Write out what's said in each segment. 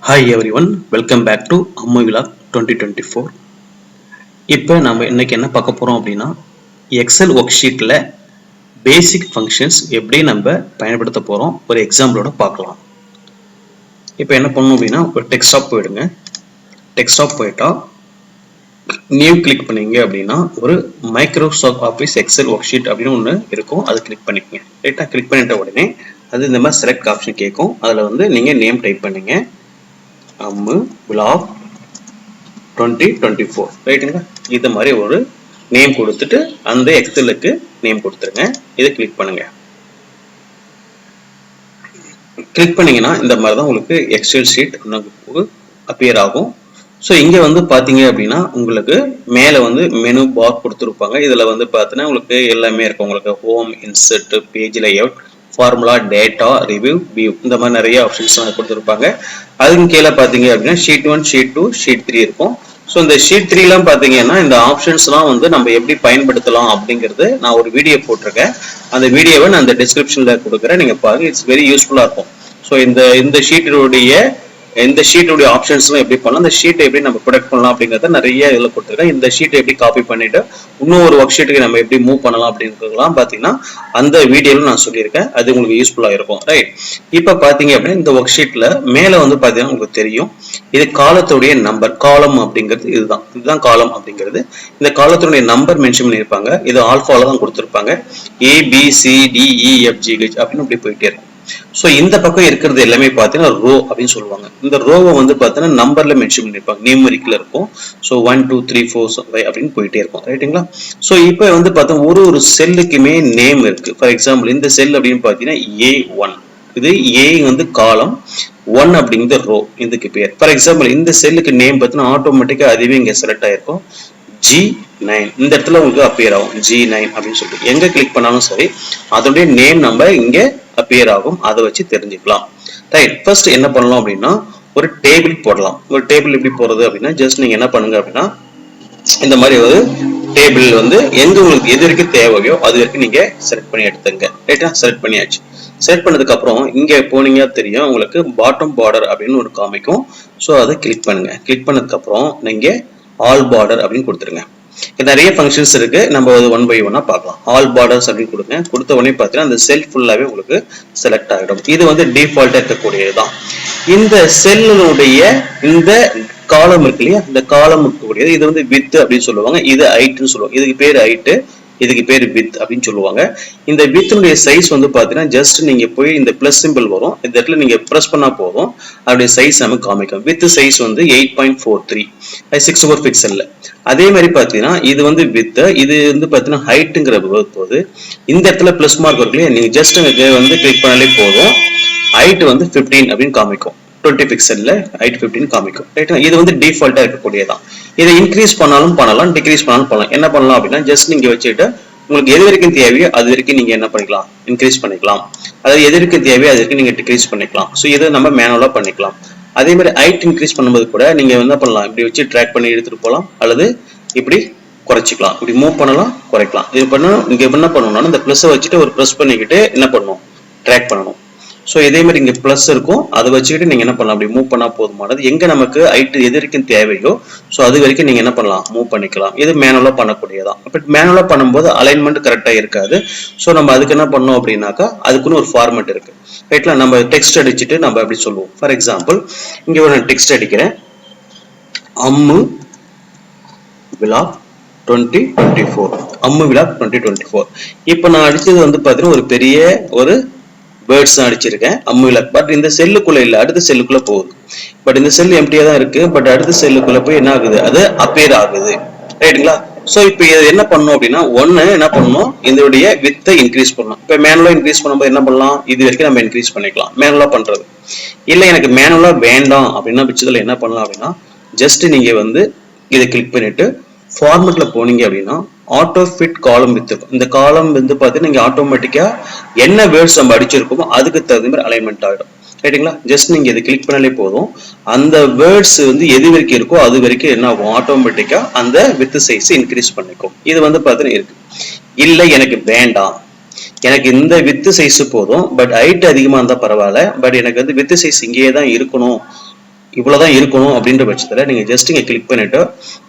Hi everyone, welcome back to Ammu Vlog 2024. இப்போ நம்ம இன்னைக்கு என்ன பார்க்க போறோம் அப்படின்னா எக்ஸல் ஒர்க் ஷீட்ல பேசிக் ஃபங்க்ஷன்ஸ் எப்படி நம்ம பயன்படுத்த போறோம் ஒரு எக்ஸாம்பிளோட பார்க்கலாம். இப்போ என்ன பண்ணணும் அப்படின்னா ஒரு டெஸ்க்டாப் போயிடுங்க. டெஸ்க்டாப் போயிட்டா நியூ கிளிக் பண்ணீங்க அப்படின்னா ஒரு Microsoft Office Excel worksheet அப்படின்னு ஒன்று இருக்கும். அதை கிளிக் பண்ணிக்கங்க. ரைட்டா கிளிக் பண்ணிட்ட உடனே அது இந்த மாதிரி செலக்ட் ஆப்ஷன் கேட்கும். அதில் வந்து நீங்கள் நேம் டைப் பண்ணீங்க. Ammu Vlog 2024 ரைட்டுங்களா. இது மாதிரி ஒரு நேம் கொடுத்துட்டு அந்த எக்ஸலுக்கு நேம் கொடுத்துருங்க. இதை கிளிக் பண்ணுங்க. கிளிக் பண்ணீங்கன்னா இந்த மாதிரி தான் உங்களுக்கு எக்ஸல் ஷீட் அப்பியர் ஆகும். ஸோ இங்கே வந்து பார்த்தீங்க அப்படின்னா உங்களுக்கு மேலே வந்து மெனு பார் கொடுத்துருப்பாங்க. இதில் வந்து பார்த்தீங்கன்னா உங்களுக்கு எல்லாமே இருக்கும். உங்களுக்கு home, insert, page layout, formula, data, review, view இந்த மாதிரி நிறைய ஆப்ஷன்ஸ் கொடுத்துருப்பாங்க. அதுக்கு கீழே பார்த்தீங்க அப்படின்னா ஷீட் 1, ஷீட் 2, ஷீட் 3 இருக்கும். ஸோ இந்த ஷீட் 3லாம் பார்த்தீங்கன்னா இந்த ஆப்ஷன்ஸ்லாம் வந்து நம்ம எப்படி பயன்படுத்தலாம் அப்படிங்கிறது நான் ஒரு வீடியோ போட்டிருக்கேன். அந்த வீடியோவை நான் அந்த டிஸ்கிரிப்ஷனில் கொடுக்குறேன். நீங்கள் பாருங்க, இட்ஸ் வெரி யூஸ்ஃபுல்லாக இருக்கும். ஸோ இந்த ஷீட்டுடைய ஆப்ஷன்ஸ்லாம் எப்படி பண்ணலாம், இந்த ஷீட்டை எப்படி நம்ம ப்ரொடக்ட் பண்ணலாம் அப்படிங்கிறத நிறைய இதில் கொடுத்துருக்கேன். இந்த ஷீட்டை எப்படி காப்பி பண்ணிட்டு இன்னொரு ஒர்க் ஷீட்டுக்கு நம்ம எப்படி மூவ் பண்ணலாம் அப்படிங்கிறதுலாம் பார்த்தீங்கன்னா அந்த வீடியோவில் நான் சொல்லியிருக்கேன். அது உங்களுக்கு யூஸ்ஃபுல்லாக இருக்கும். ரைட், இப்போ பார்த்தீங்க அப்படின்னா இந்த ஒர்க் ஷீட்டில் மேலே வந்து பார்த்தீங்கன்னா உங்களுக்கு தெரியும் இது காலத்துடைய நம்பர். காலம் அப்படிங்கிறது இதுதான் காலம் அப்படிங்கிறது. இந்த காலத்துடைய நம்பர் மென்ஷன் பண்ணியிருப்பாங்க. இது ஆல்ஃபால தான் கொடுத்துருப்பாங்க. ABCDEFGH அப்படின்னு அப்படி போயிட்டே இருக்கும். ஸோ இந்த பக்கம் இருக்கிறது எல்லாமே பார்த்தீங்கன்னா ரோ அப்படின்னு சொல்லுவாங்க. இந்த ரோவை வந்து பார்த்தீங்கன்னா நம்பர்ல மென்ஷன் பண்ணிருப்பாங்க, நியூமரிக்ல இருக்கும். ஸோ 1 2 3 4 5 அப்படின்னு போயிட்டே இருக்கும். ரைட்டுங்களா. ஸோ இப்போ வந்து பார்த்தா ஒரு செல்லுக்குமே நேம் இருக்கு. ஃபார் எக்ஸாம்பிள் இந்த செல் அப்படின்னு பார்த்தீங்கன்னா A1, இது A வந்து காலம், 1 அப்படிங்கிற ரோ இதுக்கு பேர். ஃபார் எக்ஸாம்பிள் இந்த செல்லுக்கு நேம் பார்த்தீங்கன்னா ஆட்டோமேட்டிக்கா அதுவே இங்க செலக்ட் ஆயிருக்கும். G9 இந்த இடத்துல உங்களுக்கு அப்பியர் ஆகும். G9 அப்படின்னு சொல்லிட்டு எங்க கிளிக் பண்ணாலும் சரி அதோடைய நேம் நம்ம இங்க அப்பியர் ஆகும். அதை வச்சு தெரிஞ்சுக்கலாம். ரைட், ஃபர்ஸ்ட் என்ன பண்ணலாம் அப்படின்னா ஒரு டேபிள் போடலாம். ஒரு டேபிள் எப்படி போறது அப்படின்னா ஜஸ்ட் நீங்க என்ன பண்ணுங்க அப்படின்னா இந்த மாதிரி ஒரு டேபிள் வந்து எங்க உங்களுக்கு எது வரைக்கும் தேவையோ அது வரைக்கும் நீங்க செலக்ட் பண்ணி எடுத்துங்க. ரைட்டா, செலக்ட் பண்ணியாச்சு. செலக்ட் பண்ணதுக்கு அப்புறம் இங்க போனீங்க தெரியும் உங்களுக்கு பாட்டம் பார்டர் அப்படின்னு ஒரு காமிக்கும். ஸோ அதை கிளிக் பண்ணுங்க. கிளிக் பண்ணதுக்கு அப்புறம் நீங்க ஆல் பார்டர் அப்படின்னு கொடுத்துருங்க. நிறைய ஃபங்க்ஷன்ஸ் இருக்கு, நம்ம ஒன் பை ஒன்னா பார்க்கலாம். ஆல் பார்டர்ஸ் அப்படின்னு கொடுங்க. கொடுத்த உடனே பார்த்தீங்கன்னா அந்த செல் ஃபுல்லாவே உங்களுக்கு செலக்ட் ஆகிடும். இது வந்து டிஃபால்ட்டா இருக்கக்கூடியதுதான். இந்த செல்லுடைய இந்த காலம் இருக்கு இல்லையா, இந்த காலம் இருக்கக்கூடியது இது வந்து வித் அப்படின்னு சொல்லுவாங்க. இது ஹைட்னு சொல்லுவாங்க. இதுக்கு பேர் ஹைட், இதுக்கு பேர் வித் அப்படின்னு சொல்லுவாங்க. இந்த வித்துடைய சைஸ் வந்து பாத்தீங்கன்னா ஜஸ்ட் நீங்க போய் இந்த பிளஸ் சிம்பிள் வரும், இந்த இடத்துல நீங்க பிரஸ் பண்ணா போதும் அதோடைய சைஸ் நமக்கு காமிக்கும். வித் சைஸ் வந்து 8.43 64 பிக்சல்ல. அதே மாதிரி பாத்தீங்கன்னா இது வந்து வித், இது வந்து பாத்தீங்கன்னா ஹைட்டுங்கிற போது இந்த இடத்துல பிளஸ் மார்க் இருக்கு இல்லையா, நீங்க ஜஸ்ட் வந்து கிளிக் பண்ணாலே போதும் ஹைட் வந்து 15 அப்படின்னு காமிக்கும். 20 பிக்சல்ல ஹைட் 15 காமிக்கும். ரைட்டா, இது வந்து டிஃபால்ட்டா இருக்கக்கூடியதான். இதை இன்க்ரீஸ் பண்ணாலும் பண்ணலாம், டிக்ரீஸ் பண்ணாலும் பண்ணலாம். என்ன பண்ணலாம் அப்படின்னா ஜஸ்ட் நீங்க வச்சுட்டு உங்களுக்கு எது வரைக்கும் தேவையோ அது வரைக்கும் நீங்க என்ன பண்ணிக்கலாம், இன்க்ரீஸ் பண்ணிக்கலாம். அதாவது எது வரைக்கும் தேவையோ அது வரைக்கும் நீங்க டிக்ரீஸ் பண்ணிக்கலாம். ஸோ இதை நம்ம மேனுவலா பண்ணிக்கலாம். அதே மாதிரி ஹைட் இன்க்ரீஸ் பண்ணும்போது கூட நீங்க என்ன பண்ணலாம், இப்படி வச்சு ட்ராக் பண்ணி எடுத்துட்டு போகலாம், அல்லது இப்படி குறைச்சிக்கலாம், இப்படி மூவ் பண்ணலாம், குறைக்கலாம். இது பண்ணணும். நீங்க என்ன பண்ணணும்னா இந்த பிளஸ் வச்சுட்டு ஒரு ப்ரெஸ் பண்ணிக்கிட்டு என்ன பண்ணணும், ட்ராக் பண்ணணும். ஸோ இதே மாதிரி இங்கே ப்ளஸ் இருக்கும், அதை வச்சுக்கிட்டு நீங்கள் என்ன பண்ணலாம், அப்படி மூவ் பண்ணால் போதுமானது. எங்கே நமக்கு ஹைட் எது வரைக்கும் தேவையோ ஸோ அது வரைக்கும் நீங்கள் என்ன பண்ணலாம், மூவ் பண்ணிக்கலாம். இது மேனுவலாக பண்ணக்கூடியதான். பட் மேனுவலாக பண்ணும்போது அலைன்மெண்ட் கரெக்டாக இருக்காது. ஸோ நம்ம அதுக்கு என்ன பண்ணோம் அப்படின்னாக்கா அதுக்குன்னு ஒரு ஃபார்மெட் இருக்கு. ரைட்ல, நம்ம டெக்ஸ்ட் அடிச்சுட்டு நம்ம அப்படி சொல்லுவோம். ஃபார் எக்ஸாம்பிள் இங்கே ஒரு டெக்ஸ்ட் அடிக்கிறேன், Ammu Vlog 2024, Ammu Vlog 2024. இப்போ நான் அடிச்சது வந்து பார்த்தீங்கன்னா ஒரு பெரிய ஒரு வேர்ட்ஸ் அடிச்சிருக்கேன் Ammu Vlog. பட் இந்த செல்லுக்குள்ள இல்ல, அடுத்த செல்லுக்குள்ள போகுது. பட் இந்த செல் எம்டியா தான் இருக்கு. பட் அடுத்த செல்லுக்குள்ள போய் என்ன ஆகுது, அது அப்பியர் ஆகுது. ரைட்டுங்களா. சோ இப்போ என்ன பண்ணணும் அப்படின்னா ஒன்னு என்ன பண்ணணும், இதோடைய வித்தை இன்க்ரீஸ் பண்ணணும். இப்போ மேனுவலா இன்க்ரீஸ் பண்ணும்போது என்ன பண்ணலாம், இது வரைக்கும் நம்ம இன்க்ரீஸ் பண்ணிக்கலாம் மேனுவலா பண்றது. இல்ல எனக்கு மேனுவலா வேண்டாம் அப்படின்னா பட்சத்துல என்ன பண்ணலாம் அப்படின்னா ஜஸ்ட் நீங்க வந்து இதை கிளிக் பண்ணிட்டு ஃபார்மெட்ல போனீங்க அப்படின்னா ஆட்டோ ஃபிட் காலம் வித் இருக்கும். இந்த காலம் வந்து பார்த்தீங்கன்னா நீங்க ஆட்டோமேட்டிக்கா என்ன வேர்ட்ஸ் நம்ம அடிச்சிருக்கோமோ அதுக்கு தகுந்த மாதிரி அலைன்மெண்ட் ஆகிடும். ரைட்டுங்களா. ஜஸ்ட் நீங்க இதை கிளிக் பண்ணாலே போதும் அந்த வேர்ட்ஸ் வந்து எது வரைக்கும் இருக்கோ அது வரைக்கும் என்ன ஆகும், ஆட்டோமேட்டிக்கா அந்த வித் சைஸ் இன்க்ரீஸ் பண்ணிக்கும். இது வந்து பார்த்தீங்கன்னா இருக்கு. இல்ல எனக்கு வேண்டாம், எனக்கு இந்த வித் சைஸ் போதும், பட் ஹைட் அதிகமா இருந்தா பரவாயில்ல, பட் எனக்கு வந்து வித் சைஸ் இங்கேயே தான் இருக்கணும், இவ்வளவுதான் இருக்கணும் அப்படின்ற பட்சத்துல நீங்க ஜஸ்ட் இங்க கிளிக் பண்ணிட்டு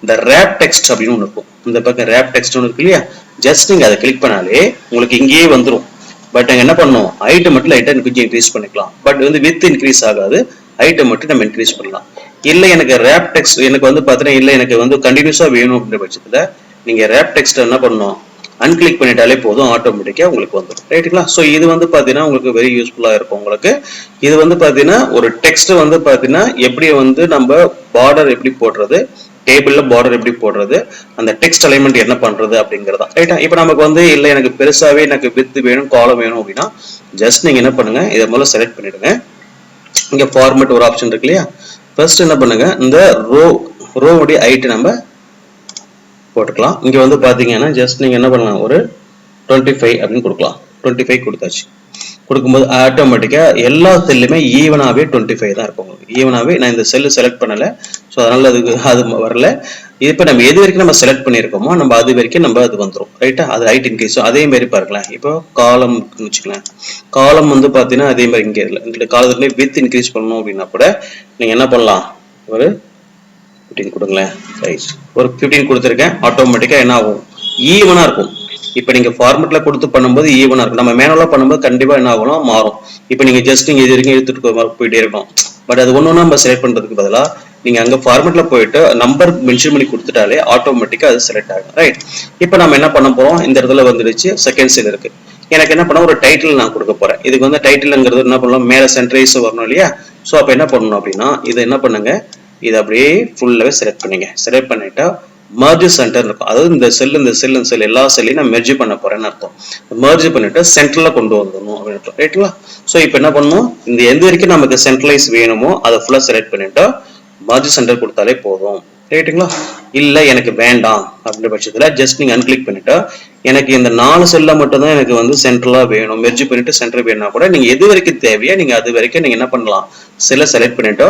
இந்த ரேப் டெக்ஸ்ட் அப்படின்னு ஒன்று இருக்கும், இந்த பக்கம் ரேப் டெக்ஸ்ட் ஒன்று இருக்கு இல்லையா, ஜஸ்ட் நீங்க அதை கிளிக் பண்ணாலே உங்களுக்கு இங்கேயே வந்துடும். பட் நாங்க என்ன பண்ணோம், ஹைட்டை மட்டும் லைட்டா கொஞ்சம் இன்க்ரீஸ் பண்ணிக்கலாம். பட் வந்து வித் இன்க்ரீஸ் ஆகாது, ஹைட்டை மட்டும் நம்ம இன்க்ரீஸ் பண்ணலாம். இல்ல எனக்கு ரேப் டெக்ஸ்ட் எனக்கு வந்து பாத்தீங்கன்னா இல்ல எனக்கு வந்து கண்டினியூஸா வேணும் அப்படின்ற பட்சத்துல நீங்க ரேப் டெக்ஸ்ட் என்ன பண்ணணும், அன்கிளிக் பண்ணிட்டாலே போதும், ஆட்டோமேட்டிக்கா உங்களுக்கு வந்துடும். ரைட்டுங்களா? ஸோ இது வந்து பாத்தீங்கன்னா உங்களுக்கு வெரி யூஸ்ஃபுல்லா இருக்கும் உங்களுக்கு. இது வந்து பாத்தீங்கன்னா ஒரு டெக்ஸ்ட் வந்து பாத்தீங்கன்னா எப்படி வந்து நம்ம பார்டர் எப்படி போடுறது, டேபிள்ல பார்டர் எப்படி போடுறது, அந்த டெக்ஸ்ட் அலைன்மெண்ட் என்ன பண்றது அப்படிங்கறதா. ரைட்டா? இப்போ நமக்கு வந்து இல்ல எனக்கு பெருசாவே எனக்கு வித் வேணும் காலம் வேணும் அப்படின்னா ஜஸ்ட் நீங்க என்ன பண்ணுங்க, இதை முதல்ல செலக்ட் பண்ணிடுங்க. இங்க ஃபார்மேட் ஒரு ஆப்ஷன் இருக்கு இல்லையா, ஃபர்ஸ்ட் என்ன பண்ணுங்க, இந்த ரோவுடைய ஹைட் நம்ம போட்டுக்கலாம். இங்க வந்து பாத்தீங்கன்னா ஜஸ்ட் நீங்க என்ன பண்ணலாம், ஒரு 25 அப்படின்னு கொடுக்கலாம். 25 கொடுத்தாச்சு. கொடுக்கும்போது ஆட்டோமேட்டிக்கா எல்லா செல்லுமே ஈவனாவே 25 தான் இருக்கும். ஈவனாவே நான் இந்த செல்லு செலக்ட் பண்ணல, ஸோ அதனால அது வரல. இப்போ நம்ம எது வரைக்கும் நம்ம செலக்ட் பண்ணியிருக்கோமோ நம்ம அது வரைக்கும் நம்ம அது வந்துடும். ரைட்டா? அது ஹைட் இன்க்ரீஸ். அதே மாதிரி பாருங்களேன், இப்போ காலம் வச்சுக்கலாம். காலம் வந்து பாத்தீங்கன்னா அதே மாதிரி இங்கே இல்லை, இந்த காலத்துல வித் இன்க்ரீஸ் பண்ணணும் அப்படின்னா கூட நீங்க என்ன பண்ணலாம், ஒரு 15 கொடுங்களேன். சைஸ் ஒரு 15 கொடுத்துருக்கேன். ஆட்டோமேட்டிக்கா என்ன ஆகும், ஈவனா இருக்கும். இப்போ நீங்க ஃபார்மேட்ல கொடுத்து பண்ணும்போது ஈவனா இருக்கும். நம்ம மேனுவலா பண்ணும்போது கண்டிப்பா என்ன ஆகணும், மாறும். இப்போ நீங்க ஜஸ்ட் நீங்க இது வரைக்கும் எடுத்துட்டு போயிட்டே இருக்கணும். பட் அது ஒன்னொன்னா நம்ம செலக்ட் பண்றதுக்கு பதிலா நீங்க அங்க ஃபார்மேட்ல போயிட்டு நம்பர் மென்ஷன் பண்ணி கொடுத்துட்டாலே ஆட்டோமேட்டிக்கா அது செலக்ட் ஆகும். ரைட்? இப்போ நம்ம என்ன பண்ண போறோம், இந்த இடத்துல வந்துடுச்சு செகண்ட் செல் இருக்கு. எனக்கு என்ன பண்ண, ஒரு டைட்டில் நான் கொடுக்க போறேன். இதுக்கு வந்து டைட்டில்ங்கிறது என்ன பண்ணலாம், மேல சென்டரைஸ் வரணும் இல்லையா. ஸோ அப்ப என்ன பண்ணணும் அப்படின்னா இதை என்ன பண்ணுங்க, இதை அப்படியே ஃபுல்லாவே செலக்ட் பண்ணிங்க. செலக்ட் பண்ணிட்டா மர்ஜ் சென்டர் இருக்கும். அதாவது இந்த செல் எல்லா செல்லையும் நான் மெர்ஜ் பண்ண போறேன்னு அர்த்தம். மர்ஜ் பண்ணிட்டு சென்டர்ல கொண்டு வந்துடணும் அப்படின்னு. ரைட்டுங்களா? ஸோ இப்போ என்ன பண்ணணும், இந்த எந்த வரைக்கும் நமக்கு சென்ட்ரலைஸ் வேணுமோ அதை ஃபுல்லா செலக்ட் பண்ணிட்டு மர்ஜ் சென்டர் கொடுத்தாலே போதும். ரைட்டுங்களா? இல்ல எனக்கு வேண்டாம் அப்படின்ற பட்சத்துல ஜஸ்ட் நீங்க அன்கிளிக் பண்ணிட்டு எனக்கு இந்த 4 செல்ல மட்டும் தான் எனக்கு வந்து சென்ட்ரலா வேணும், மெர்ஜ் பண்ணிட்டு சென்டர் வேணும்னா கூட நீங்க எது வரைக்கும் தேவையோ நீங்க அது வரைக்கும் நீங்க என்ன பண்ணலாம், செல்லை செலக்ட் பண்ணிட்டு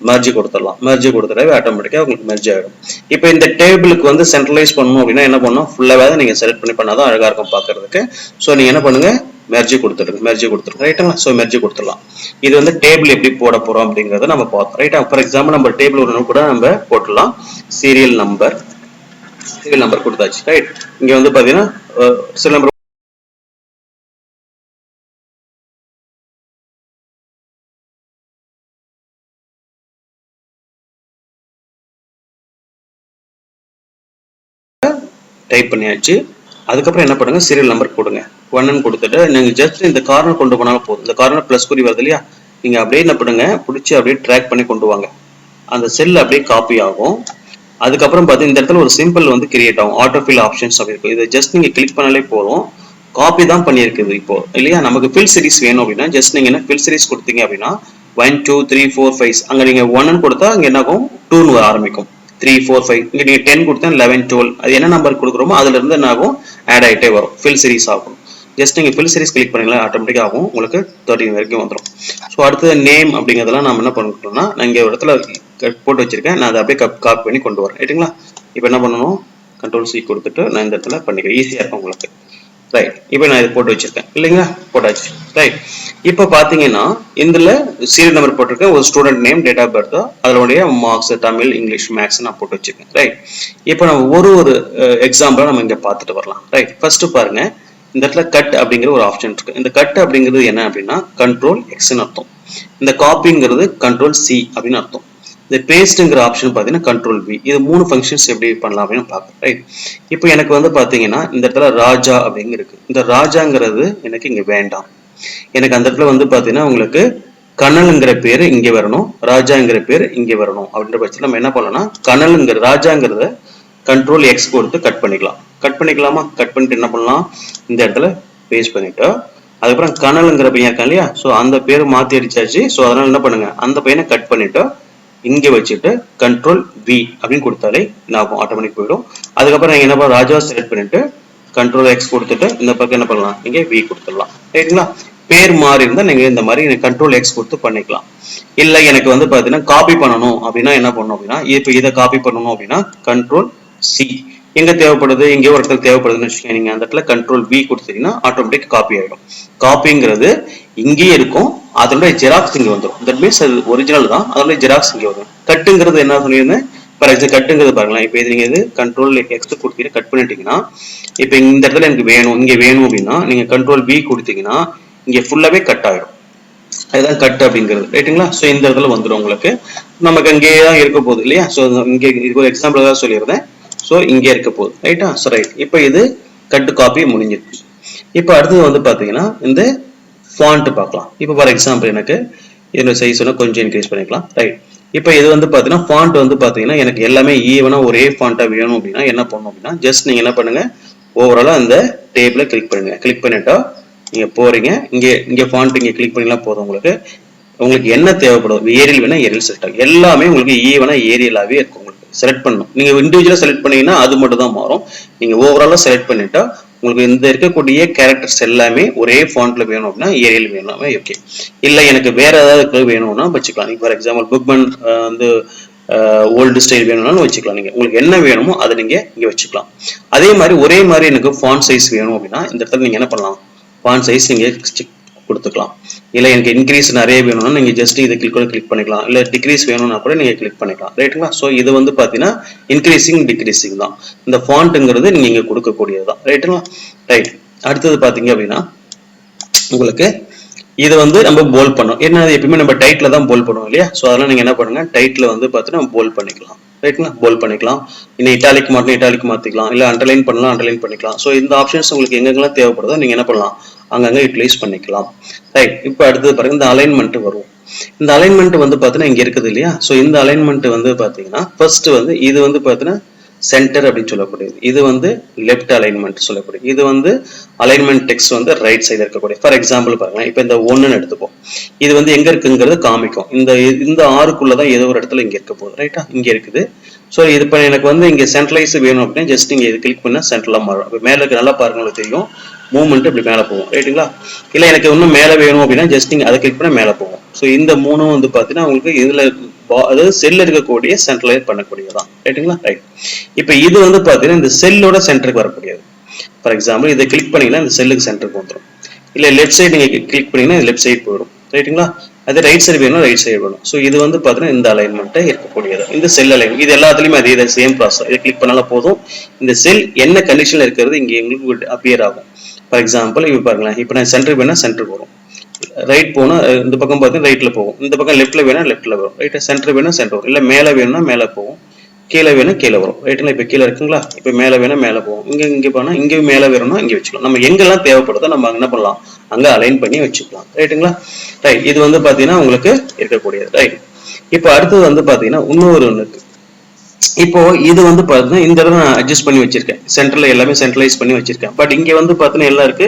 மர்ஜ் கொடுத்துடலாம். மர்ஜ் கொடுத்துட்டாவே ஆட்டோமேட்டிக்கா உங்களுக்கு மெர்ஜ் ஆகிடும். இப்போ இந்த டேபிளுக்கு வந்து சென்ட்ரலைஸ் பண்ணணும் அப்படின்னா என்ன பண்ணணும், ஃபுல்லாவே நீங்க செலக்ட் பண்ணி பண்ணாதான் அழகா இருக்கும் பாக்குறதுக்கு. ஸோ நீங்க என்ன பண்ணுங்க, மெர்ஜ் கொடுத்துருங்க. ரைட்டுங்களா? ஸோ மெர்ஜ் கொடுத்துடலாம். இது வந்து டேபிள் எப்படி போட போறோம் அப்படிங்கறத நம்ம பார்த்தோம். ரைட்டா? ஃபார் எக்ஸாம்பிள் நம்ம டேபிள் ஒன்று கூட நம்ம போட்டுடலாம். சீரியல் நம்பர் கொடுத்தாச்சு. ரைட்? இங்க வந்து பாத்தீங்கன்னா சில நம்பர் டைப் பண்ணியாச்சு. அதுக்கப்புறம் என்ன பண்ணுங்க, சீரியல் நம்பர் கொடுங்க. 1 கொடுத்துட்டு நீங்க ஜஸ்ட் இந்த கார்னர் கொண்டு போனாலும் போதும். இந்த கார்னர் பிளஸ் குறி வருது இல்லையா, நீங்க அப்படியே என்ன பண்ணுங்க, பிடிச்சி அப்படியே ட்ராக் பண்ணி கொண்டு வாங்க. அந்த செல் அப்படியே காப்பி ஆகும். அதுக்கப்புறம் பார்த்து இந்த இடத்துல ஒரு சிம்பிள் வந்து கிரியேட் ஆகும். ஆட்டோஃபில் ஆப்ஷன்ஸ் அப்படி இருக்கும். இதை ஜஸ்ட் நீங்க கிளிக் பண்ணாலே போதும், காப்பி தான் பண்ணியிருக்குது இப்போ இல்லையா. நமக்கு ஃபில் சீரிஸ் வேணும் அப்படின்னா ஜஸ்ட் நீங்க என்ன ஃபில் சீரிஸ் கொடுத்தீங்க அப்படின்னா 1 2 3 4 5 அங்க நீங்க 1 கொடுத்தா அங்க என்ன ஆகும், 2 ஆரம்பிக்கும். 3 4 5 இங்க நீங்க 10 கொடுத்தா 11 12 அது என்ன நம்பர் கொடுக்குறோமோ அதுல இருந்து என்ன ஆகும், ஆட் ஆகிட்டே வரும், ஃபில் சீரிஸ் ஆகும். ஜஸ்ட் நீங்க ஃபில் சீரிஸ் கிளிக் பண்ணீங்களா ஆட்டோமேட்டிக் ஆகும், உங்களுக்கு 13 வரைக்கும் வந்துடும். ஸோ அடுத்தது நேம் அப்படிங்கிறதெல்லாம் நம்ம என்ன பண்ணிக்கணும்னா, நான் இங்கே ஒரு இடத்துல போட்டு வச்சிருக்கேன், நான் அதை அப்படியே காப்பி பண்ணி கொண்டு வரேன். ரைட்டுங்களா? இப்போ என்ன பண்ணணும், Ctrl+C கொடுத்துட்டு நான் இந்த இடத்துல பண்ணிக்கிறேன், ஈஸியா இருக்கும் உங்களுக்கு. ரைட்? இப்போ நான் இதை போட்டு வச்சிருக்கேன் இல்லைங்களா, போட்டாச்சு. ரைட்? இப்போ பாத்தீங்கன்னா இதுல சீரியல் நம்பர் போட்டிருக்கேன், ஒரு student name, date of birth, அதனுடைய மார்க்ஸ், தமிழ், இங்கிலீஷ், மேக்ஸ் நான் போட்டு வச்சிருக்கேன். ரைட்? இப்போ நம்ம ஒரு எக்ஸாம்பிளா நம்ம இங்க பார்த்துட்டு வரலாம். ரைட்? ஃபர்ஸ்ட் பாருங்க, இந்த இடத்துல கட் அப்படிங்கிற ஒரு ஆப்ஷன் இருக்கு. இந்த கட் அப்படிங்கிறது என்ன அப்படின்னா Ctrl+X அர்த்தம். இந்த காப்பிங்கிறது Ctrl+C அப்படின்னு அர்த்தம். இந்த பேஸ்ட்ங்கிற ஆப்ஷன் பாத்தீங்கன்னா Ctrl+V. இது 3 ஃபங்க்ஷன்ஸ் எப்படி பண்ணலாம் அப்படின்னு பார்க்கலாம். ரைட்? இப்போ எனக்கு வந்து பாத்தீங்கன்னா இந்த இடத்துல ராஜா அப்படிங்க இருக்கு. இந்த ராஜாங்கிறது எனக்கு இங்க வேண்டாம். எனக்கு அந்த இடத்துல வந்து பாத்தீங்கன்னா உங்களுக்கு கனல்ங்கிற பேரு இங்க வரணும், ராஜாங்கிற பேர் இங்க வரணும். அப்படின்ற பட்சத்தில் நம்ம என்ன பண்ணலாம்னா கனல்ங்கிற ராஜாங்கிறத Ctrl+X கொடுத்து கட் பண்ணிக்கலாம். கட் பண்ணிக்கலாமா? கட் பண்ணிட்டு என்ன பண்ணலாம், இந்த இடத்துல பேஸ்ட் பண்ணிட்டு அதுக்கப்புறம் கனல்ங்கிற பையன் இருக்கான் இல்லையா, ஸோ அந்த பேர் மாத்தி அடிச்சாச்சு. ஸோ அதனால என்ன பண்ணுங்க, அந்த பையனை கட் பண்ணிட்டு இங்க வச்சுட்டு Ctrl+V அப்படின்னு கொடுத்தாலே என்ன ஆகும், ஆட்டோமேட்டிக் போயிடும். அதுக்கப்புறம் நீங்க என்ன பண்ணலாம், ராஜா செலக்ட் பண்ணிட்டு Ctrl+X கொடுத்துட்டு இந்த பக்கம் என்ன பண்ணலாம், இங்க V கொடுத்துடலாம். ரைட்டுங்களா? பேர் மாறி இருந்தா நீங்க இந்த மாதிரி Ctrl+X கொடுத்து பண்ணிக்கலாம். இல்ல எனக்கு வந்து பாத்தீங்கன்னா காப்பி பண்ணணும் அப்படின்னா என்ன பண்ணணும் அப்படின்னா, இப்போ இதை காப்பி பண்ணணும் அப்படின்னா Ctrl+C எங்க தேவைப்படுது, இங்கே ஒரு இடத்துல தேவைப்படுதுன்னு வச்சுக்கோங்க. நீங்க அந்த இடத்துல கண்ட்ரோல் V கொடுத்தீங்கன்னா ஆட்டோமேட்டிக் காப்பி ஆயிடும். காப்பிங்கிறது இங்கேயே இருக்கும், அதோட ஜெராக்ஸ் இங்க வந்துடும். தட் மீன்ஸ் அது ஒரிஜினல் தான், அதோட ஜெராக்ஸ் இங்க வரும். கட்டுங்கிறது என்ன சொல்லியிருந்தேன், ஃபார் எக்ஸாம்பிள் கட்டுங்கிறது பாருங்களேன். இப்போ இது நீங்க இது கண்ட்ரோல் எக்ஸ் கொடுத்தீங்க கட் பண்ணிட்டீங்கன்னா, இப்போ இந்த இடத்துல எனக்கு வேணும், இங்க வேணும் அப்படின்னா நீங்க கண்ட்ரோல் V கொடுத்தீங்கன்னா இங்க ஃபுல்லாவே கட் ஆயிடும். அதுதான் கட் அப்படிங்கிறது, ரைட்டுங்களா? ஸோ இந்த இடத்துல வந்துடும் உங்களுக்கு. நமக்கு அங்கேயே தான் இருக்க போகுது இல்லையா? ஸோ இங்கே இது ஒரு எக்ஸாம்பிள் தான் சொல்லியிருந்தேன். ஸோ இங்கே இருக்க போகுது, ரைட்டா? ஸோ ரைட், இப்போ இது கட்டு காப்பி முடிஞ்சிருக்கு. இப்போ அடுத்தது வந்து பார்த்தீங்கன்னா இந்த ஃபாண்ட் பார்க்கலாம். இப்போ ஃபார் எக்ஸாம்பிள் எனக்கு இதோட சைஸ் வந்து கொஞ்சம் இன்க்ரீஸ் பண்ணிக்கலாம், ரைட்? இப்போ இது வந்து பார்த்தீங்கன்னா ஃபாண்ட் வந்து பார்த்தீங்கன்னா எனக்கு எல்லாமே ஈவனா ஒரே ஃபாண்ட்டாக வேணும் அப்படின்னா என்ன பண்ணணும் அப்படின்னா, ஜஸ்ட் நீங்கள் என்ன பண்ணுங்க, ஓவராலாக அந்த டேபிளை கிளிக் பண்ணுங்க. கிளிக் பண்ணிட்டா நீங்க போறீங்க, இங்க ஃபாண்ட் இங்க கிளிக் பண்ணலாம் போதும். உங்களுக்கு என்ன தேவைப்படும், ஏரியல் வேணா ஏரியல் செலக்ட் ஆகும். எல்லாமே உங்களுக்கு ஈவனா ஏரியலாவே இருக்கும். உங்களுக்கு செலக்ட் பண்ணணும். நீங்க இண்டிவிஜுவலா செலக்ட் பண்ணீங்கன்னா அது மட்டும் தான் மாறும். நீங்க ஓவராலா செலக்ட் பண்ணிட்டா உங்களுக்கு இந்த இருக்கக்கூடிய கேரக்டர்ஸ் எல்லாமே ஒரே ஃபாண்ட்ல வேணும் அப்படின்னா ஏரியல் வேணும்னா ஓகே. இல்ல எனக்கு வேற ஏதாவது வேணும்னா வச்சுக்கலாம். நீங்க ஃபார் எக்ஸாம்பிள் புக்மேன் வந்து ஓல்டு ஸ்டைல் வேணும்னாலும் வச்சுக்கலாம். நீங்க உங்களுக்கு என்ன வேணுமோ அதை நீங்க இங்க வச்சுக்கலாம். அதே மாதிரி ஒரே மாதிரி எனக்கு ஃபாண்ட் சைஸ் வேணும் அப்படின்னா இந்த இடத்துல நீங்க என்ன பண்ணலாம், ஃபாண்ட் சைஸ் நீங்க கொடுத்துக்கலாம். இல்ல எனக்கு இன்க்ரீஸ் நிறைய வேணும்னா நீங்க ஜஸ்ட் இதை கிளிக் பண்ணிக்கலாம். இல்ல டிக்ரீஸ் வேணும்னா கூட நீங்க கிளிக் பண்ணிக்கலாம், ரைட்டுங்களா? சோ இது வந்து பாத்தீங்கன்னா இன்க்ரீசிங் டிக்ரீசிங் தான். இந்த ஃபாண்ட்ங்கிறது நீங்க இங்க கொடுக்கக்கூடியதுதான், ரைட்டுங்களா? ரைட். அடுத்தது பாத்தீங்க அப்படின்னா உங்களுக்கு இது வந்து நம்ம போல்ட் பண்ணோம். என்ன, எப்பவுமே நம்ம டைட்டில் தான் போல்ட் பண்ணுவோம் இல்லையா? ஸோ அதெல்லாம் நீங்க என்ன பண்ணுங்க, டைட்டில் வந்து பார்த்தீங்கன்னா போல்ட் பண்ணிக்கலாம், ரைட்டுங்களா? போல்ட் பண்ணிக்கலாம். இன்னும் இட்டாலிக் மாட்டணும், இட்டாலிக் மாத்திக்கலாம். இல்லை அண்டர்லைன் பண்ணலாம், அண்டர்லைன் பண்ணிக்கலாம். ஸோ இந்த ஆப்ஷன்ஸ் உங்களுக்கு எங்கெங்கெல்லாம் தேவைப்படுதோ நீங்க என்ன பண்ணலாம், அங்கங்க யூட்டிலைஸ் பண்ணிக்கலாம், ரைட்? இப்போ அடுத்தது பாருங்க, இந்த அலைன்மெண்ட் வரும். இந்த அலைன்மெண்ட் வந்து பார்த்தீங்கன்னா இங்க இருக்குது இல்லையா? ஸோ இந்த அலைன்மெண்ட் வந்து பார்த்தீங்கன்னா ஃபர்ஸ்ட் வந்து இது வந்து பார்த்தீங்கன்னா சென்டர் அப்படின்னு சொல்லக்கூடியது. இது வந்து லெஃப்ட் அலைன்மெண்ட் சொல்லக்கூடியது. இது வந்து அலைன்மெண்ட் டெக்ஸ்ட் வந்து ரைட் சைடு இருக்கக்கூடிய. ஃபார் எக்ஸாம்பிள் பாருங்க, இப்போ இந்த ஒன்னுன்னு எடுத்துப்போம். இது வந்து எங்க இருக்குங்கிறது காமிக்கும். இந்த ஆறுக்குள்ளதான் ஏதோ ஒரு இடத்துல இங்க இருக்க போகுது, ரைட்டா? இங்க இருக்குது. ஸோ இது இப்போ எனக்கு வந்து இங்க சென்ட்ரலைஸ் வேணும் அப்படின்னா ஜஸ்ட் இங்க இது கிளிக் பண்ணா சென்ட்ரலா மாறும். மேல இருக்கு, நல்லா பாருங்க, உங்களுக்கு தெரியும் மூவ்மெண்ட் இப்படி மேல போகும், ரைட்டுங்களா? இல்ல எனக்கு இன்னும் மேல வேணும் அப்படின்னா ஜஸ்ட் நீங்க அதை கிளிக் பண்ணா மேல போகும். ஸோ இந்த மூணும் வந்து பாத்தீங்கன்னா உங்களுக்கு இதுல அதாவது செல் இருக்கக்கூடிய சென்ட்ரலைஸ் பண்ணக்கூடியதான், ரைட்டுங்களா? ரைட். இப்போ இது வந்து பாத்தீங்கன்னா இந்த செல்லோட சென்டருக்கு வரக்கூடியது. ஃபார் எக்ஸாம்பிள் இதை கிளிக் பண்ணீங்கன்னா இந்த செல்லுக்கு சென்டருக்கு வந்துடும். இல்ல லெஃப்ட் சைடு நீங்க கிளிக் பண்ணீங்கன்னா லெஃப்ட் சைடு போயிடும், ரைட்டுங்களா? அதே ரைட் சைடு வேணும், ரைட் சைடு வேணும். ஸோ இது வந்து பாத்தீங்கன்னா இந்த அலைன்மெண்ட் இருக்கக்கூடியது. இந்த செல் அலைன்மெண்ட் இது எல்லாத்துலயுமே அதே சேம் ப்ராசஸ். இதை கிளிக் பண்ணாலும் போதும், இந்த செல் என்ன கண்டிஷன்ல இருக்கிறது இங்க எங்களுக்கு அப்பியர் ஆகும். ஃபார் எக்ஸாம்பிள் இப்போ பாருங்களேன், இப்போ நான் சென்டர் வேணா சென்டருக்கு வரும், ரைட் போனா இந்த பக்கம் பார்த்தீங்கன்னா ரைட்ல போகும், இந்த பக்கம் லெஃப்ட்ல வேணா லெஃப்ட்ல வரும், ரைட்? சென்டர் வேணா சென்டர் வரும், இல்ல மேல வேணும்னா மேல போகும், கீழே வேணா கீழே வரும், ரைட்டுங்களா? இப்போ கீழே இருக்குங்களா, இப்போ மேல வேணா மேல போகும், இங்க போனா இங்க மேல வேணும்னா இங்க வச்சுக்கலாம். நம்ம எங்கெல்லாம் தேவைப்படுதோ நம்ம என்ன பண்ணலாம், அங்க அலைன் பண்ணி வச்சுக்கலாம், ரைட்டுங்களா? ரைட். இது வந்து பாத்தீங்கன்னா உங்களுக்கு இருக்கக்கூடியது, ரைட்? இப்போ அடுத்தது வந்து பாத்தீங்கன்னா இன்னொரு ஒண்ணு இருக்கு. இப்போ இது வந்து பாத்தீங்கன்னா இந்த இடத்துல நான் அட்ஜஸ்ட் பண்ணி வச்சிருக்கேன், சென்டர்ல எல்லாமே சென்ட்ரலைஸ் பண்ணி வச்சிருக்கேன். பட் இங்க வந்து பாத்தீங்கன்னா எல்லாம் இருக்கு,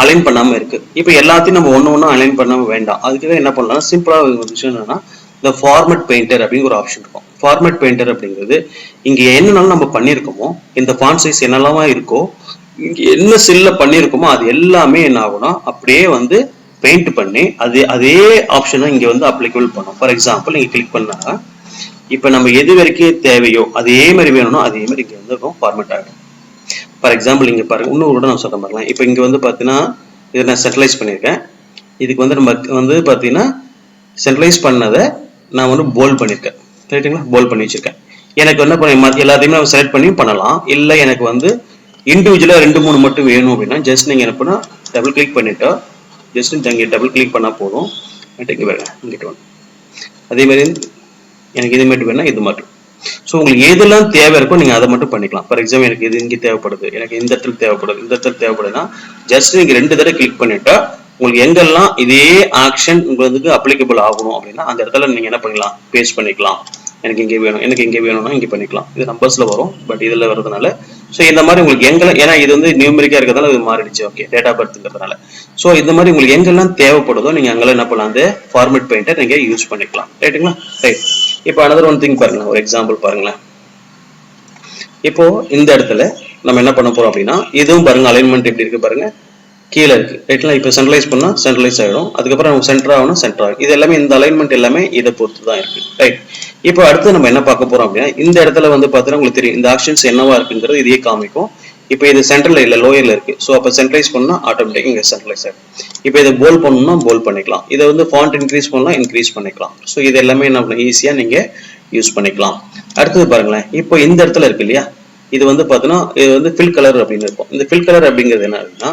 அலைன் பண்ணாம இருக்கு. இப்போ எல்லாத்தையும் நம்ம ஒண்ணு அலைன் பண்ணாம வேண்டாம். அதுக்கு என்ன பண்ணலாம், சிம்பிளா ஒரு விஷயம் என்னன்னா, இந்த ஃபார்மேட் பெயிண்டர் அப்படிங்கிற ஒரு ஆப்ஷன் இருக்கும். ஃபார்மேட் பெயிண்டர் அப்படிங்கிறது இங்க என்னன்னாலும் நம்ம பண்ணிருக்கோமோ, இந்த ஃபாண்ட் சைஸ் என்னெல்லாம் இருக்கோ, இங்க என்ன செல்ல பண்ணிருக்கோமோ அது எல்லாமே என்ன ஆகும்னா அப்படியே வந்து பெயிண்ட் பண்ணி அதே ஆப்ஷனை இங்க வந்து அப்ளிகபிள் பண்ணும். ஃபார் எக்ஸாம்பிள் நீங்க கிளிக் பண்ணா இப்ப நம்ம எது வரைக்கும் தேவையோ அதே மாதிரி வேணும்னா அதே மாதிரி இங்க வந்து ஃபார்மேட் ஆகும். ஃபார் எக்ஸாம்பிள் இங்க பாருங்க, இன்னொரு நான் சொல்ல பாருங்க. இப்போ இங்க வந்து பாத்தீங்கன்னா இதை நான் சென்ட்ரலைஸ் பண்ணியிருக்கேன். இதுக்கு வந்து நம்ம வந்து பாத்தீங்கன்னா சென்ட்ரலைஸ் பண்ணதை நான் வந்து போல்ட் பண்ணியிருக்கேன், ரைட்டுங்களா? போல்ட் பண்ணி வச்சிருக்கேன். எனக்கு என்ன பண்ண எல்லாத்தையுமே நம்ம செலக்ட் பண்ணி பண்ணலாம். இல்லை எனக்கு வந்து இண்டிவிஜுவலா 2-3 மட்டும் வேணும் அப்படின்னா ஜஸ்ட் நீங்க என்ன பண்ணா டபுள் கிளிக் பண்ணிட்டா ஜஸ்ட் இங்க டபுள் கிளிக் பண்ணா போதும். இங்க பாருங்க, இங்கிட்ட வந்து அதே மாதிரி எனக்கு இது மட்டும் வேணா இது மட்டும். ஸோ உங்களுக்கு எதெல்லாம் தேவை இருக்கோ நீங்க அதை மட்டும் பண்ணிக்கலாம். ஃபார் எக்ஸாம்பிள் எனக்கு இது இங்கே தேவைப்படுது, எனக்கு இந்த இடத்துல தேவைப்படுது, இந்த இடத்துல தேவைப்படுதுன்னா ஜஸ்ட் நீங்க 2 தடவை கிளிக் பண்ணிட்டா உங்களுக்கு எங்கெல்லாம் இதே ஆக்ஷன் உங்களுக்கு அப்ளிகபிள் ஆகணும் அப்படின்னா அந்த இடத்துல நீங்க என்ன பண்ணலாம், பேஸ்ட் பண்ணிக்கலாம். எனக்கு இங்கே வேணும், எனக்கு இங்கே வேணும்னா இங்கே பண்ணிக்கலாம். இது நம்பர்ஸ்ல வரும், பட் இதுல வர்றதுனால ஸோ இந்த மாதிரி உங்களுக்கு எங்கெல்லாம், ஏன்னா இது வந்து நியூமெரிக்கா இருக்கிறதால இது மாறிடுச்சு, ஓகே, டேட் ஆஃப் பர்த்ங்கிறதுனால. ஸோ இந்த மாதிரி உங்களுக்கு எங்கெல்லாம் தேவைப்படுதோ நீங்க அங்கெல்லாம் என்ன பண்ணலாம், அந்த ஃபார்மேட் பெயிண்டர் நீங்க யூஸ் பண்ணிக்கலாம், ரைட்டுங்களா? ரைட். இப்போ அனதர் ஒன் திங் பாருங்களேன், ஒரு எக்ஸாம்பிள் பாருங்களேன். இப்போ இந்த இடத்துல நம்ம என்ன பண்ண போறோம் அப்படின்னா இதுவும் பாருங்க, அலைன்மெண்ட் எப்படி இருக்கு பாருங்க, கீழே இருக்கு, ரைட்ல? இப்போ சென்ட்ரலைஸ் பண்ணா சென்ட்ரலைஸ் ஆயிடும், அதுக்கப்புறம் சென்டர் ஆகணும், சென்டர் ஆகும். இது எல்லாமே இந்த அலைன்மெண்ட் எல்லாமே இதை பொறுத்து தான் இருக்கு, ரைட்? இப்போ அடுத்து நம்ம என்ன பார்க்க போறோம் அப்படின்னா இந்த இடத்துல வந்து பார்த்தீங்கன்னா உங்களுக்கு தெரியும் இந்த ஆப்ஷன்ஸ் என்னவா இருக்குங்கிறது இதையே காமிக்கும். இப்போ இது சென்ட்ரல் இல்ல லோயர்ல இருக்கு. ஸோ அப்போ சென்ட்ரலைஸ் பண்ணா ஆட்டோமேட்டிக் இங்க சென்ட்ரலைஸ் ஆகும். இப்போ இதை போல் பண்ணணும்னா போல் பண்ணிக்கலாம். இதை வந்து ஃபாண்ட் இன்க்ரீஸ் பண்ணலாம் இன்க்ரீஸ் பண்ணிக்கலாம். ஸோ இது எல்லாமே நம்ம ஈஸியா நீங்க யூஸ் பண்ணிக்கலாம். அடுத்தது பாருங்களேன், இப்போ இந்த இடத்துல இருக்கு இல்லையா, இது வந்து பார்த்தீங்கன்னா இது வந்து ஃபில் கலர் அப்படின்னு இருக்கும். இந்த ஃபில் கலர் அப்படிங்கிறது என்ன அப்படின்னா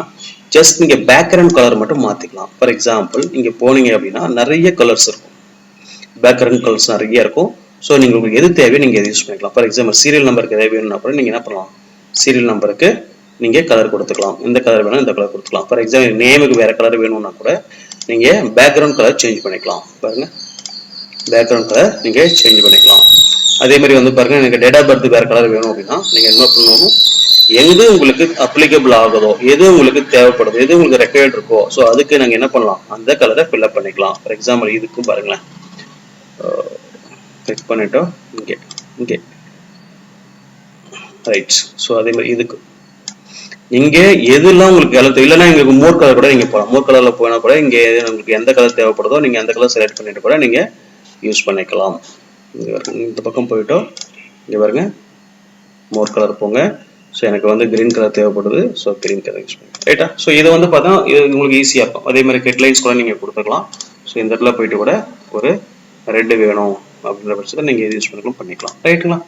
ஜஸ்ட் நீங்க பேக்ரவுண்ட் கலர் மட்டும் மாத்திக்கலாம். ஃபார் எக்ஸாம்பிள் இங்க போனீங்க அப்படின்னா நிறைய கலர்ஸ் இருக்கும், பேக்ரவுண்ட் கலர்ஸ் நிறைய இருக்கும். ஸோ நீங்க உங்களுக்கு எது தேவையோ நீங்க யூஸ் பண்ணிக்கலாம். ஃபார் எக்ஸாம்பிள் சீரியல் நம்பருக்கு எதாவது வேணும்னா கூட நீங்க என்ன பண்ணலாம், சீரியல் நம்பருக்கு நீங்க கலர் கொடுத்துக்கலாம். இந்த கலர் வேணும் இந்த கலர் கொடுத்துக்கலாம். ஃபார் எக்ஸாம்பிள் நேமுக்கு வேற கலர் வேணும்னா கூட நீங்க பேக்ரவுண்ட் கலர் சேஞ்ச் பண்ணிக்கலாம். பாருங்க, பேக்ரவுண்ட் கலர் நீங்க சேஞ்ச் பண்ணிக்கலாம். அதே மாதிரி வந்து பாருங்க, எனக்கு டேட் ஆஃப் பர்த் வேற கலர் வேணும் அப்படின்னா நீங்க என்ன பண்ணணும், எது உங்களுக்கு அப்ளிகபிள் ஆகுதோ, எது உங்களுக்கு தேவைப்படுதோ, எது உங்களுக்கு ரெக்வயர்ட் இருக்கோ, ஸோ அதுக்கு நாங்கள் என்ன பண்ணலாம், அந்த கலரை ஃபில்அப் பண்ணிக்கலாம். ஃபார் எக்ஸாம்பிள் இதுக்கும் பாருங்களேன், கிளிக் பண்ணிட்டோம் இங்கே இங்கே ரைட். ஸோ அதே மாதிரி இதுக்கு இங்கே எதுலாம் உங்களுக்கு கலர் இல்லைன்னா எங்களுக்கு மோர் கலர் கூட நீங்க போகலாம். மோர் கலர்ல போனா கூட இங்கே உங்களுக்கு எந்த கலர் தேவைப்படுதோ நீங்க அந்த கலர் செலக்ட் பண்ணிட்டு கூட நீங்க யூஸ் பண்ணிக்கலாம். இந்த பக்கம் போயிட்டோம், இங்க பாருங்க மோர் கலர் போங்க. ஸோ எனக்கு வந்து கிரீன் கலர் தேவைப்படுது, ஸோ கிரீன் கலர் யூஸ் பண்ணுங்க. ரைட்டா? ஸோ இதை வந்து பார்த்தா இது உங்களுக்கு ஈஸியாக இருக்கும். அதே மாதிரி ஹெட்லைன்ஸ் கூட நீங்கள் கொடுத்துக்கலாம். ஸோ இந்த இடத்துல போயிட்டு கூட ஒரு ரெட் வேணும் அப்படின்ற பட்சத்தில் நீங்கள் இது யூஸ் பண்ணிக்கலாம். ரைட்டுங்களா?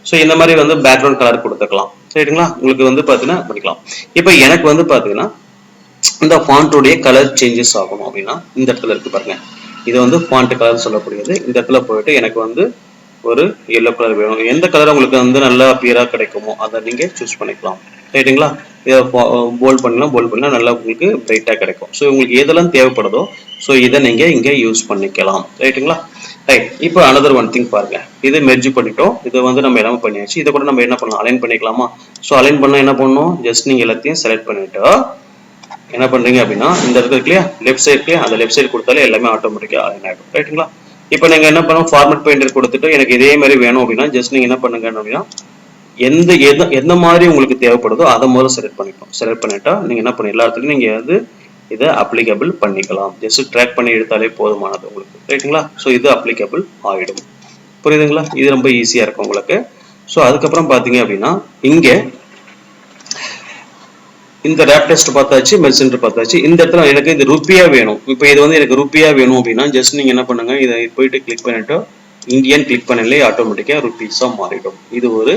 ஸோ இந்த மாதிரி வந்து பேக்ரவுண்ட் கலர் கொடுத்துக்கலாம். ரைட்டுங்களா? உங்களுக்கு வந்து பார்த்தீங்கன்னா பண்ணிக்கலாம். இப்போ எனக்கு வந்து பார்த்தீங்கன்னா இந்த ஃபாண்ட்டுடைய கலர் சேஞ்சஸ் ஆகணும் அப்படின்னா இந்த இடத்துல இருக்கு பாருங்க, இது வந்து ஃபாண்ட் கலர் சொல்லக்கூடியது. இந்த இடத்துல போயிட்டு எனக்கு வந்து ஒரு எல்லோ கலர் வேணும். எந்த கலர் உங்களுக்கு வந்து நல்லா அப்பியரா கிடைக்குமோ அதை நீங்க சூஸ் பண்ணிக்கலாம். ரைட்டுங்களா? இதை போல்ட் பண்ணலாம் நல்லா உங்களுக்கு பிரைட்டா கிடைக்கும். ஸோ உங்களுக்கு எதெல்லாம் தேவைப்படுதோ ஸோ இதை நீங்க இங்க யூஸ் பண்ணிக்கலாம். ரைட்டுங்களா? ரைட். இப்போ அனதர் ஒன் திங் பாருங்க, இது மெர்ஜ் பண்ணிட்டோம். இதை வந்து நம்ம எல்லாமே பண்ணியாச்சு. இதை கூட நம்ம என்ன பண்ணலாம், அலைன் பண்ணிக்கலாமா? ஸோ அலைன் பண்ணா என்ன பண்ணணும், ஜஸ்ட் நீங்க எல்லாத்தையும் செலக்ட் பண்ணிட்டு என்ன பண்றீங்க அப்படின்னா இந்த இடத்துல இருக்கு இல்லையா, லெஃப்ட் சைடு, அந்த லெஃப்ட் சைடு கொடுத்தாலே எல்லாமே ஆட்டோமேட்டிக்கா அலைன் ஆகிடும். ரைட்டுங்களா? இப்போ நீங்க என்ன பண்ணணும், ஃபார்மட் பெயிண்டர் கொடுத்துட்டு எனக்கு இதே மாதிரி வேணும் அப்படின்னா ஜஸ்ட் நீங்க என்ன பண்ணுங்க அப்படின்னா எந்த மாதிரி உங்களுக்கு தேவைப்படுதோ அதை முதல்ல செலக்ட் பண்ணிக்கணும். செலக்ட் பண்ணிட்டா நீங்க என்ன பண்ண எல்லா இடத்துலையும் நீங்க வந்து இதை அப்ளிகபிள் பண்ணிக்கலாம். ஜஸ்ட் ட்ராக் பண்ணி எடுத்தாலே போதுமானது உங்களுக்கு. ரைட்டுங்களா? ஸோ இது அப்ளிகபிள் ஆகிடும். புரியுதுங்களா? இது ரொம்ப ஈஸியா இருக்கும் உங்களுக்கு. ஸோ அதுக்கப்புறம் பாத்தீங்க அப்படின்னா இங்க இந்த ரேப் டெஸ்ட் பார்த்தாச்சு, மெர்ஜ் சென்டர் பார்த்தாச்சு. இந்த இடத்துல எனக்கு இது ருப்பியா வேணும். இப்போ இது வந்து எனக்கு ருப்பியா வேணும் அப்படின்னா ஜஸ்ட் நீங்க என்ன பண்ணுங்க, இதை போயிட்டு கிளிக் பண்ணிட்டு இந்தியன் கிளிக் பண்ணலே ஆட்டோமேட்டிக்கா ருப்பீஸா மாறிடும். இது ஒரு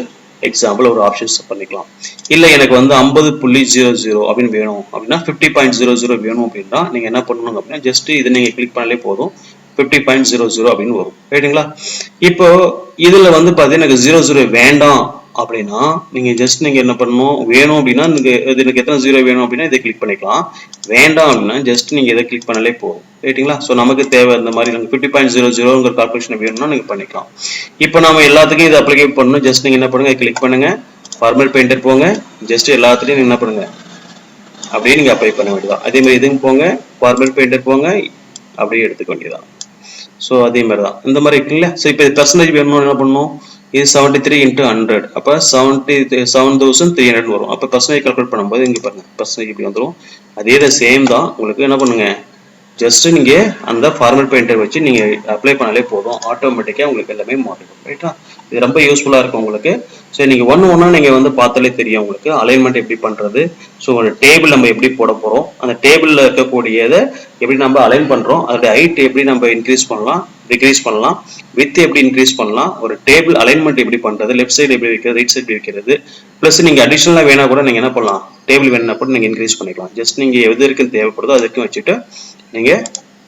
எக்ஸாம்பிள், ஒரு ஆப்ஷன்ஸ் பண்ணிக்கலாம். இல்ல எனக்கு வந்து 50.00 அப்படின்னு வேணும் அப்படின்னா 50.00 வேணும் அப்படின்னா நீங்க என்ன பண்ணணும் அப்படின்னா ஜஸ்ட் இதை நீங்க கிளிக் பண்ணலே போதும், 50.00 அப்படின்னு வரும். ரைட்டுங்களா? இப்போ இதுல வந்து பாத்தீங்கன்னா எனக்கு 00 வேண்டாம் அப்படின்னா நீங்க ஜஸ்ட் நீங்க என்ன பண்ணணும், வேணும் அப்படின்னா எனக்கு எத்தனை 0 வேணும் அப்படின்னா இதை கிளிக் பண்ணிக்கலாம். வேண்டாம் அப்படின்னா ஜஸ்ட் நீங்க இதை கிளிக் பண்ணலே போதும். ரைட்டுங்களா? ஸோ நமக்கு தேவை இந்த மாதிரி 50.00 கால்குலேஷன் வேணும்னா நீங்க பண்ணிக்கலாம். இப்போ நம்ம எல்லாத்துக்கும் இதை அப்ளிகே பண்ணணும். ஜஸ்ட் நீங்க என்ன பண்ணுங்க, கிளிக் பண்ணுங்க, ஃபார்மல் பெயிண்டர் போங்க, ஜஸ்ட் எல்லாத்துலயும் என்ன பண்ணுங்க அப்படியே நீங்க அப்ளை பண்ண வேண்டியதான். அதே மாதிரி இதுவும் போங்க, ஃபார்மல் பெயிண்டர் போங்க, அப்படியே எடுத்துக்க வேண்டியதான். ஸோ அதே மாதிரி தான் இந்த மாதிரி இருக்குல்ல. ஸோ இப்போ பெர்சன்டேஜ் வேணும்னு என்ன பண்ணணும், இது 73 into 100 அப்ப 77,300 வரும். அப்ப பர்சன்டேஜ் கால்குலேட் பண்ணும்போது இங்க பாருங்க பர்சன்டேஜ் இப்படி வந்துடும். அதே தான் சேம் தான் உங்களுக்கு. என்ன பண்ணுங்க, ஜஸ்ட் நீங்க அந்த ஃபார்மல் பெயிண்டர் வச்சு நீங்க அப்ளை பண்ணாலே போதும், ஆட்டோமேட்டிக்கா உங்களுக்கு எல்லாமே மாறிடும். ரைட்டா? இது ரொம்ப யூஸ்ஃபுல்லா இருக்கும் உங்களுக்கு. ஸோ நீங்க ஒன்னா நீங்க வந்து பார்த்தாலே தெரியும் உங்களுக்கு அலைன்மெண்ட் எப்படி பண்றது. ஸோ ஒரு டேபிள் நம்ம எப்படி போட போறோம், அந்த டேபிள்ல இருக்கக்கூடியதை எப்படி நம்ம அலைன் பண்றோம், அதோட ஹைட் எப்படி நம்ம இன்க்ரீஸ் பண்ணலாம், டிக்ரீஸ் பண்ணலாம், வித் எப்படி இன்க்ரீஸ் பண்ணலாம், ஒரு டேபிள் அலைன்மெண்ட் எப்படி பண்றது, லெஃப்ட் சைடு எப்படி வைக்கிறது, ரைட் சைடு வைக்கிறது, பிளஸ் நீங்க அடிஷனலா வேணா கூட நீங்க என்ன பண்ணலாம், டேபிள் வேணா கூட நீங்க இன்க்ரீஸ் பண்ணிக்கலாம். ஜஸ்ட் நீங்க எது இருக்குன்னு தேவைப்படுதோ அதுக்கும் வச்சுட்டு நீங்க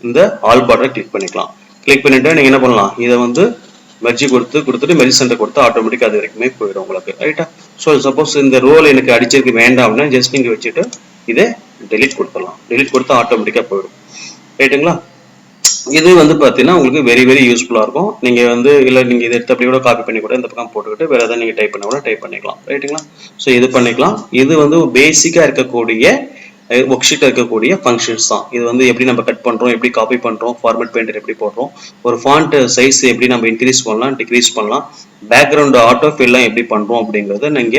இந்த ஆல் பார்டரை கிளிக் பண்ணிக்கலாம். கிளிக் பண்ணிட்டு நீங்க என்ன பண்ணலாம், இதை வந்து மெர்ஜ் கொடுத்துட்டு மெர்ஜ் சென்டர் கொடுத்து ஆட்டோமேட்டிக்கா அது வரைக்குமே போயிடும் உங்களுக்கு. ரைட்டா? ஸோ சப்போஸ் இந்த ரோல் எனக்கு அடிச்சிருக்கு வேண்டாம் அப்படின்னா ஜஸ்ட் நீங்க வச்சுட்டு இதை டெலிட் கொடுத்துடலாம். டெலிட் கொடுத்தா ஆட்டோமேட்டிக்கா போயிடும். ரைட்டுங்களா? இது வந்து பாத்தீங்கன்னா உங்களுக்கு வெரி வெரி யூஸ்ஃபுல்லா இருக்கும். நீங்க வந்து இல்ல நீங்க இதை எடுத்து அப்படி கூட காப்பி பண்ணி கூட இந்த பக்கம் போட்டுக்கிட்டு வேற ஏதாவது நீங்க டைப் பண்ண கூட டைப் பண்ணிக்கலாம். ரைட்டுங்களா? ஸோ இது பண்ணிக்கலாம். இது வந்து பேசிக்கா இருக்கக்கூடிய ஒர்க் ஷீட் இருக்கக்கூடிய ஃபங்க்ஷன்ஸ் தான். இது வந்து எப்படி நம்ம கட் பண்றோம், எப்படி காப்பி பண்றோம், ஃபார்மட் பெயிண்டர் எப்படி போடுறோம், ஒரு ஃபாண்ட் சைஸ் எப்படி நம்ம இன்க்ரீஸ் பண்ணலாம், டிக்ரீஸ் பண்ணலாம், பேக்ரவுண்ட் ஆட்டோ ஃபில்லாம் எப்படி பண்றோம் அப்படிங்கறத நீங்க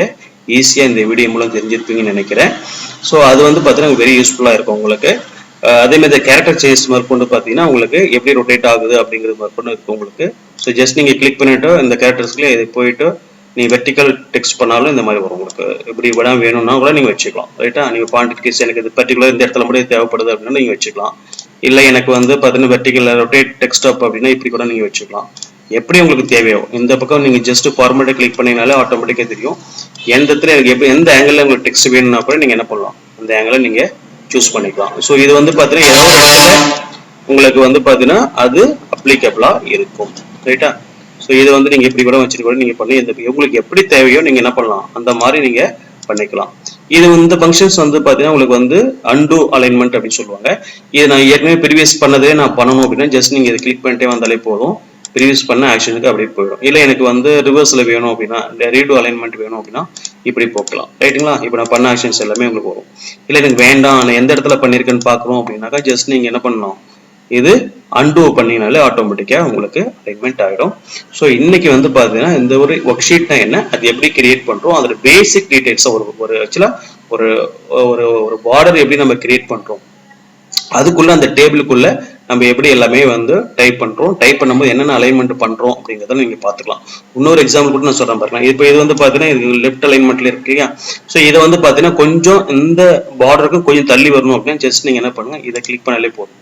ஈஸியா இந்த வீடியோ மூலம் தெரிஞ்சிருப்பீங்கன்னு நினைக்கிறேன். ஸோ அது வந்து பாத்தீங்கன்னா வெரி யூஸ்ஃபுல்லா இருக்கும் உங்களுக்கு. அதே மாதிரி கேரக்டர் சேஞ்ச் மேற்கொண்டு பாத்தீங்கன்னா உங்களுக்கு எப்படி ரொட்டேட் ஆகுது அப்படிங்கிறது மேற்கொண்டு இருக்கு உங்களுக்கு. ஸோ ஜஸ்ட் நீங்கள் கிளிக் பண்ணிட்டு இந்த கேரக்டர்ஸ்க்குள்ளே இது போயிட்டு நீ வெர்டிக்கல் டெக்ஸ்ட் பண்ணாலும் இந்த மாதிரி வரும் உங்களுக்கு. இப்படி இடம் வேணும்னா கூட நீங்கள் வச்சுக்கலாம். ரைட்டா, நீங்கள் பாயிண்ட் கேஸ் எனக்கு இது பர்டிகுலர் இந்த இடத்துல மட்டும் தேவைப்படுது அப்படின்னா நீங்கள் வச்சுக்கலாம். இல்லை எனக்கு வந்து பார்த்தீங்கன்னா வெர்டிக்கல் ரொட்டேட் டெக்ஸ்ட் அப் அப்படின்னா இப்படி கூட நீங்கள் வச்சுக்கலாம். எப்படி உங்களுக்கு தேவையோ இந்த பக்கம் நீங்கள் ஜஸ்ட் ஃபார்மேட்டை கிளிக் பண்ணிங்கனாலே ஆட்டோமேட்டிக்காக தெரியும் எந்த இடத்துல எனக்கு எப்படி எந்த ஆங்கிளில் உங்களுக்கு டெக்ஸ்ட் வேணும்னா கூட நீங்கள் என்ன பண்ணலாம், அந்த ஆங்கிளை நீங்கள் சூஸ் பண்ணிக்கலாம். ஸோ இது வந்து பார்த்தீங்கன்னா ஏதாவது ஒரு இடத்துல உங்களுக்கு வந்து பார்த்தீங்கன்னா அது அப்ளிகபிளாக இருக்கும். ரைட்டா, ஸோ இது வந்து நீங்கள் இப்படி கூட வச்சுட்டு கூட நீங்கள் பண்ணி உங்களுக்கு எப்படி தேவையோ நீங்கள் என்ன பண்ணலாம் அந்த மாதிரி நீங்கள் பண்ணிக்கலாம். இது இந்த ஃபங்க்ஷன்ஸ் வந்து பார்த்தீங்கன்னா உங்களுக்கு வந்து அன்டூ அலைன்மெண்ட் அப்படின்னு சொல்லுவாங்க. இது நான் ஏற்கனவே ப்ரீவியஸ் பண்ணதே நான் பண்ணணும் அப்படின்னா ஜஸ்ட் நீங்கள் இதை கிளிக் பண்ணிட்டே வந்தாலே போதும், ப்ரீவியஸ் பண்ண ஆக்ஷனுக்கு அப்படியே போயிடும். இல்லை எனக்கு வந்து ரிவர்ஸில் வேணும் அப்படின்னா ரீடு அலைன்மெண்ட் வேணும் அப்படின்னா இப்படி போக்கலாம். ரைட்டுங்களா, இப்போ நான் பண்ண ஆக்ஷன்ஸ் எல்லாமே உங்களுக்கு வரும். இல்லை எனக்கு வேண்டாம் நான் எந்த இடத்துல பண்ணியிருக்கேன்னு பார்க்குறோம் அப்படின்னாக்கா ஜஸ்ட் நீங்கள் என்ன பண்ணணும், இது அன்டூ பண்ணினாலே ஆட்டோமேட்டிக்காக உங்களுக்கு அலைன்மெண்ட் ஆகிடும். ஸோ இன்னைக்கு வந்து பார்த்தீங்கன்னா இந்த ஒரு ஒர்க் ஷீட்னா என்ன, அது எப்படி கிரியேட் பண்ணுறோம், அதோட பேசிக் டீடைல்ஸை ஒரு ஆக்சுவலாக ஒரு ஒரு ஒரு பார்டர் எப்படி நம்ம கிரியேட் பண்ணுறோம், அதுக்குள்ள அந்த டேபிளுக்குள்ள நம்ம எப்படி எல்லாமே வந்து டைப் பண்றோம், டைப் பண்ணும்போது என்னென்ன அலைன்மெண்ட் பண்றோம் அப்படிங்கிறத நீங்க பாத்துக்கலாம். இன்னொரு எக்ஸாம்பிள் கூட நான் சொல்றேன் பாருங்க. இப்போ இது வந்து பாத்தீங்கன்னா இது லெஃப்ட் அலைன்மெண்ட்ல இருக்கு இல்லையா, ஸோ இதை வந்து பாத்தீங்கன்னா கொஞ்சம் இந்த பார்டருக்கு கொஞ்சம் தள்ளி வரணும் அப்படின்னா ஜஸ்ட் நீங்க என்ன பண்ணுங்க, இதை கிளிக் பண்ணாலே போதும்.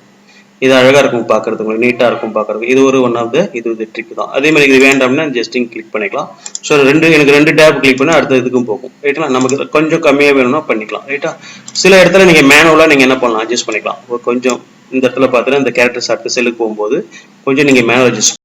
இது அழகா இருக்கும் பார்க்கறதுக்கு, உங்களுக்கு நீட்டா இருக்கும் பார்க்கறதுக்கு. இது ஒரு ஒன் ஆஃப் த இது ட்ரிக் தான். அதே மாதிரி இது வேண்டாம்னா ஜஸ்ட் கிளிக் பண்ணிக்கலாம். ஸோ எனக்கு ரெண்டு டேப் கிளிக் பண்ணா அடுத்த இதுக்கும் போகும். ரைட்டா, நமக்கு கொஞ்சம் கம்மியா வேணும்னா பண்ணிக்கலாம். ரைட்டா, சில இடத்துல நீங்க மேனுவலா நீங்க என்ன பண்ணலாம், அட்ஜஸ்ட் பண்ணிக்கலாம். கொஞ்சம் இந்த இடத்துல பார்த்தீங்கன்னா இந்த கேரக்டர்ஸ் அடுத்த செல்லுக்கு போகும்போது கொஞ்சம் நீங்க மேனுவல் அட்ஜஸ்ட்